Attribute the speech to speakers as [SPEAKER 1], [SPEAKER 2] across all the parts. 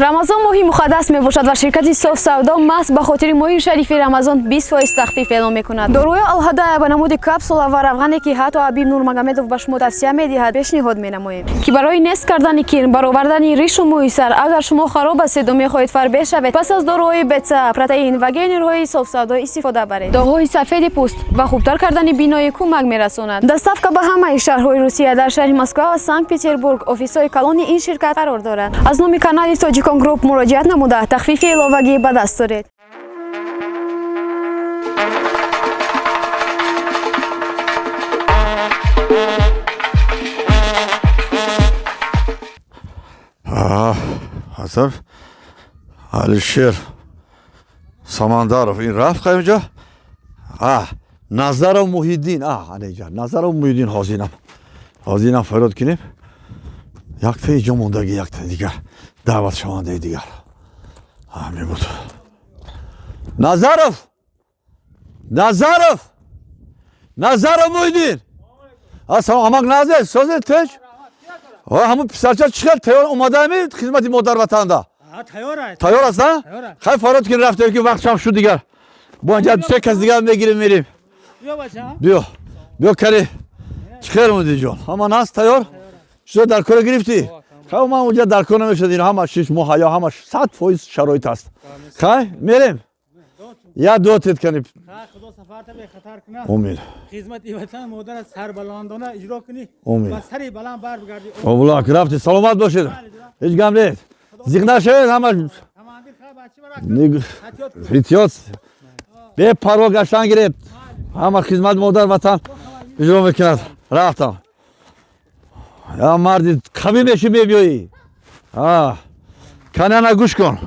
[SPEAKER 1] рамазон моҳи муқаддас мебошад ва ширкати соф савдо маҳз ба хотири моҳи шарифи рамазон 20% тахфиф эълон мекунад. Доруи алҳадая ба намуди капсула ва равғане ки ҳатто Абиб Нурмагомедов ба шумо тавсия медиҳад пешниҳод менамоем ки барои нест кардани кирн баровардани ришу мӯи сар агар шумо хароб ҳастед ва мехоҳед фарбеҳ шавед пас аз доруҳои бетса протеин ва гейнерҳои соф савдо истифода баред. доғҳои сафеди пӯст ва хубтар кардани биноӣ кӯмак мерасонад. Доставка ба ҳамаи шаҳрҳои Русия дар шаҳри Москва ва Санкт Петербург офисҳои калони ин ширкат қарор дорад. аз номи канали Тоҷикон Group муроҷиат намуда тахфифи иловагӣ ба даст доред.
[SPEAKER 2] حسن Алишер Самандаров ин рафт қайонҷа Назаров Муҳиддин алиҷа Назаров Муҳиддин ҳозинам фарёд кунем якта ҷо мондаги якта дигар даъватшавандаи дигар ҳамин буд. Назаров Муҳиддин аслом амак назер созед теҷ ҳамун писарча чӣ кар тайёр омадаами хизмати модар ватанда тайёр аст на хай фарёд кунем рафтем ки вақтшам шуд дигар бо инҷа се кас дигар мегирем мерем биё кари чӣ хер муди ҷон ҳаман аст тайёр шуда дар кора гирифтӣ хай ман унҷа дар кор намешад ин ҳама 6 моҳ ё ҳама 100% шароит аст хай мерем я дуотет канӣ
[SPEAKER 3] خدا سفرت به خطر کنه
[SPEAKER 2] امید
[SPEAKER 3] خدمت وطن مادر سر بلندانه اجرا کنی و سری بلند بر بگردی
[SPEAKER 2] اولا رفتی سلامت باشید هیچ غم نیست زیغ نشید همه احتیاط به پروا گشتن گرفت همه خدمت مادر وطن اجرا میکند رفتم یا مردی قوی میشی میبیایی کنه گوش کن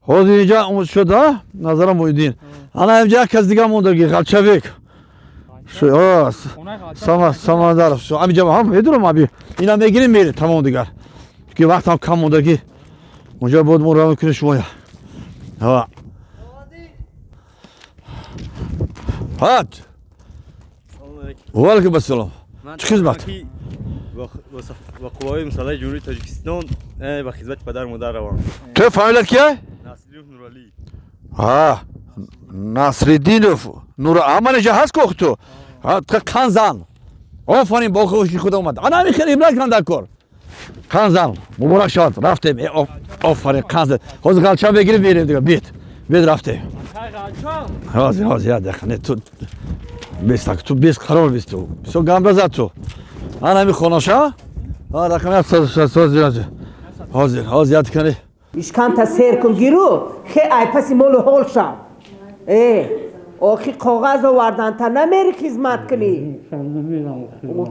[SPEAKER 2] حاضر اینجا اومد شد نظرم Муҳиддин انا اینجا کس دیگه موندگی غلچویک Самандаров همینجا هم میدونم ابی اینا میگیریم میره تمام دیگر که وقت هم کم موندگی اونجا بود مرا میکنه شما هات وعلیکم السلام چه خدمت
[SPEAKER 4] با قوای مسلح جمهوری تاجیکستان با خدمت پدر مادر روان
[SPEAKER 2] تو فامیلت کیه
[SPEAKER 4] ناصرالدین نورالی
[SPEAKER 2] Насриддинов нур аманеҷа ҳаст ку ту қанзан офарин бо хуши худа омад ана михел имрат кан дар кор қанзан муборак шавад рафтем офарин қанзан ҳозир галча бегирем мерем дига бед рафтем ҳозир я дехане ту бестак ту бес қарор бист ту бисёр гамразад ту ана ми хонаша рақам 160 ҳозир я дикане
[SPEAKER 5] ишканта серкун гиру хе айпаси молу ҳолша охи коғаз овардан та намери хизмат кунӣ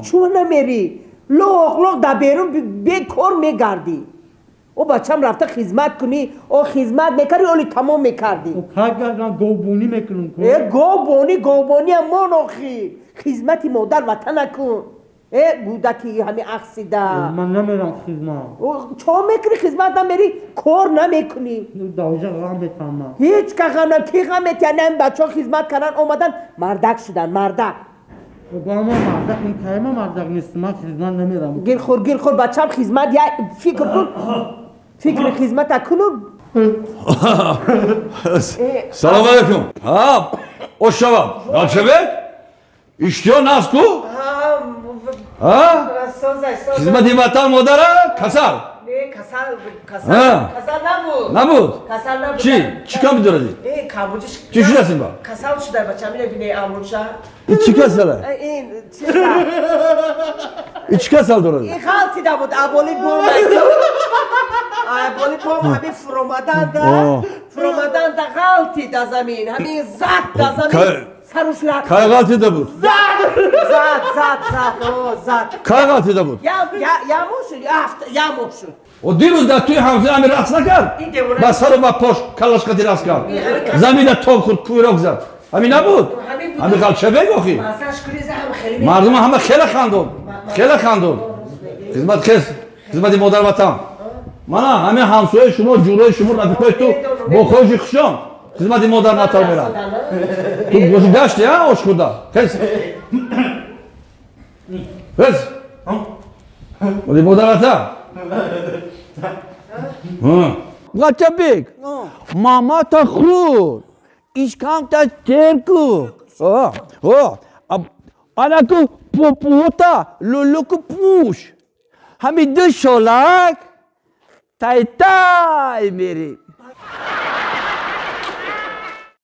[SPEAKER 5] чӯ намери лоқ дар берун бекор мегардӣ о бачам рафта хизмат кунӣ о хизмат мекардӣ оли тамом мекардӣ говбонӣ амон охи хизмати модар ватана кун гӯдаки ҳами ақсида
[SPEAKER 3] من نمیرم خدمت
[SPEAKER 5] چه میکنی خدمت نمیری کار نمیکنی
[SPEAKER 3] دوجه غم بتمام
[SPEAKER 5] هیچ که غم نم کی غم میتونن این بچه ها خدمت کردن اومدن مردک شدن مردک
[SPEAKER 3] با ما مردک این که ما مردک نیست من خدمت نمیرم
[SPEAKER 5] گیر خور بچه هم خدمت یا فکر کن فکر خدمت کنم
[SPEAKER 2] سلام علیکم خوش شوم галчабек иштиё наст ку خدمت وطن مادر کسل نبود چی کم دارد چی شده است این با
[SPEAKER 5] کسل شده بچه میره بینه امروشا
[SPEAKER 2] این چی کسله این چی کسل دارد
[SPEAKER 5] این خالتی دا بود ابولی بوم همین فرومدن دا خالتی دا زمین همین زد دا زمین
[SPEAKER 2] کای غلطی دا بود
[SPEAKER 5] زد
[SPEAKER 2] کای غلطی دا بود
[SPEAKER 5] یا موشو
[SPEAKER 2] و دیروز در توی حمزه همین رقص نکرد با سر و با پاش کلاش قدی رقص کرد زمین تاب خود کویرک زد همین نبود همین غلچبک آخی مردم همه خیلی خندون خدمت مادر وطن مانا همه همسایه شما جورای شما رفیقای تو با خوشی خوشم خدمت مادر وطن میرن تو گوش گشتی آش خدا بس مادر وطن Gacabik. Mama ta khur. İşkam ta terku. Anaku popota luluku push. Hami dışolak. Tay tay meri.